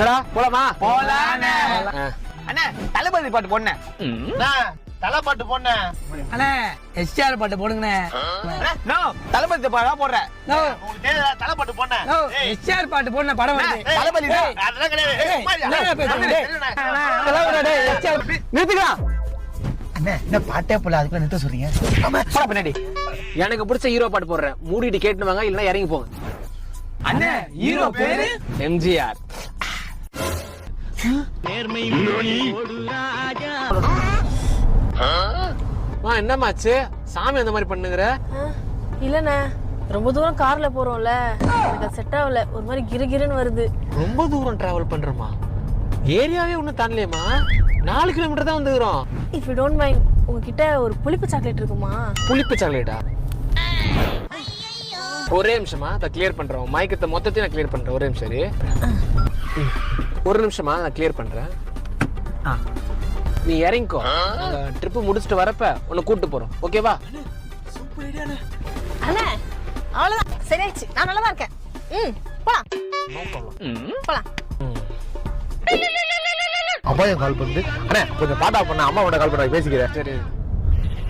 போலாமா? போலானே. அண்ணா தளபதி பாட்டு போடுனேன். தலை பாட்டு போன அண்ணே எஸ்ஆர் பாட்டு போடுங்கண்ணே. நோ தளபதி பாடா போடுறேன். தலை பாட்டு போன எஸ்ஆர் பாட்டு போடுன படம் வருது. தளபதி அதெல்லாம் கிடையாது. நிறுத்துக்கலாம். அண்ணா என்ன பாட்டே போல அதுக்குள்ள நிறுத்த சொல்றீங்க? போடா பின்னாடி. எனக்கு பிடிச்ச ஹீரோ பாட்டு போடுறேன். மூடிட்டு கேட்டுன்னு வாங்க, இல்லைன்னா இறங்கி போங்க. அண்ணே ஹீரோ பேரு எம்ஜிஆர். என்னமாச்சு? சாமி அந்த மாதிரி பண்ணுங்கிற? இல்லண்ணே, ரொம்ப தூரம் கார்ல போறோம்ல, எனக்கு செட் ஆகல. ஒரு மாதிரி கிறுகிறுன்னு வருது. ரொம்ப தூரம் டிராவல் பண்றோமா? ஏரியாவே ஒன்னும் தாண்டலையேமா. 4 கிலோமீட்டர் தான் வந்துக்கிறோம். இஃப் யூ டோன்ட் மைண்ட், உங்ககிட்ட ஒரு புளிப்பு சாக்லேட் இருக்குமா? புளிப்பு சாக்லேட்டா? ஒரே நிமிஷமா அதை கிளியர் பண்றோம். மயக்கத்தை மொத்தத்தையும் நான் கிளியர் பண்றேன். ஒரே நிமிஷம் இரு. ஒரு நிமிஷமா நான் கிளியர் பண்றேன். நீ இறங்கிக்கோ. ட்ரிப் முடிச்சுட்டு வரப்ப உன்னை கூட்டு போறோம். ஓகேவா? அண்ணே அவ்வளவுதான், சரியாச்சு. நான் நல்லா தான் இருக்கேன். போலாம் போலாம். அம்மாயும் கால் பண்ணுது. அண்ணா கொஞ்சம் பாட்டா பண்ண அம்மாவோட கால் பண்ண பேசிக்கிறேன். சரி.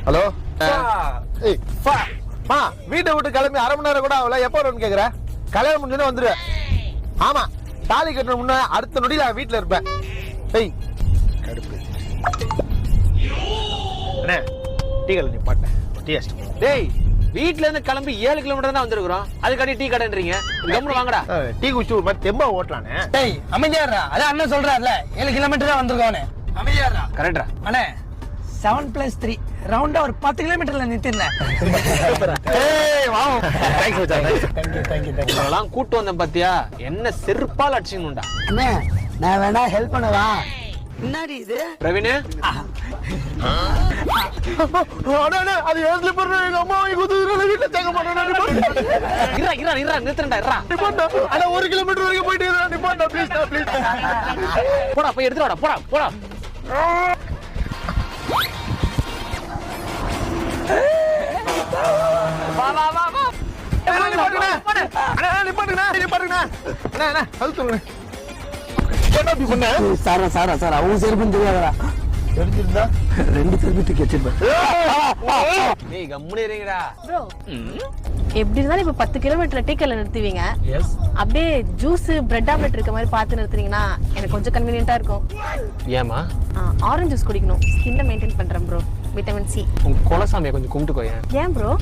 ஹலோ வீட்டை விட்டு கிளம்பி 1/2 மணி நேரம் கூட ஆகல. எப்போ வரும்னு கேக்குற? கல்யாணம் முடிஞ்சோன்னு வந்துருவேன். ஆமா, தாலி கட்டின முன்ன அடுத்த நொடியில வீட்டுல இருப்பேன். கடுப்பு. அண்ணே டீ கடை நீ பாட்டேன். டீ அடிச்சு. டேய், வீட்ல இருந்து கிளம்பி 7 கிலோமீட்டர் தான் வந்திருக்கிறோம். அதுக்காண்டி டீ கடைன்றீங்க. கம்முனு வாங்கடா. டீ குடிச்சு ஒரு மாதிரி தெம்பா ஓட்டலானே. டேய் அமைதியாடுறா. அதான் அண்ணன் சொல்றாருல 7 கிலோமீட்டர் தான் வந்திருக்கோன்னு. அமைதியாடுறா. கரெக்டா? அண்ணே 7+3 ரவுண்டா ஒரு 10 கிலோமீட்டர்ல நிறுத்திருந்தேன். இதெல்லாம் கூட்டு வந்தேன் பாத்தியா? என்ன செருப்பால் அடிச்சுங்கடா. அண்ணே நான் வேணா ஹெல்ப் பண்ணவா? என்னடி இது பிரவீன்? அது யோசிச்சு போடுறேன். எங்க அம்மா வீட்டுல சேர்க்க மாட்டேன். நிறுத்துறா. 1 கிலோமீட்டர் வரைக்கும் போயிட்டு போடா, போய் எடுத்துட்டு வாடா. போடா. சாரா அவங்க செருப்புன்னு தெரியாதா? தெரிஞ்சிருந்தா 2 செருப்பு தூக்கி வச்சிருப்பேன். நீ கம்முனு இருங்கடா. ப்ரோ, எப்படி இருந்தாலும் இப்ப 10 கிலோமீட்டர் டீ கடையில நிறுத்துவீங்க. அப்படியே ஜூஸ் பிரெட் ஆம்லெட் இருக்க மாதிரி பார்த்து நிறுத்துறீங்கன்னா எனக்கு கொஞ்சம் கன்வீனியன்ட்டா இருக்கும். ஏமா? ஆரஞ்சு ஜூஸ் குடிக்கணும். ஸ்கின்னை மெயின்டைன் பண்றேன் ப்ரோ. Vitamin C. உன் குலசாமியை கொஞ்சம் கும்பிட்டுக்கோ. ஏன் ப்ரோ?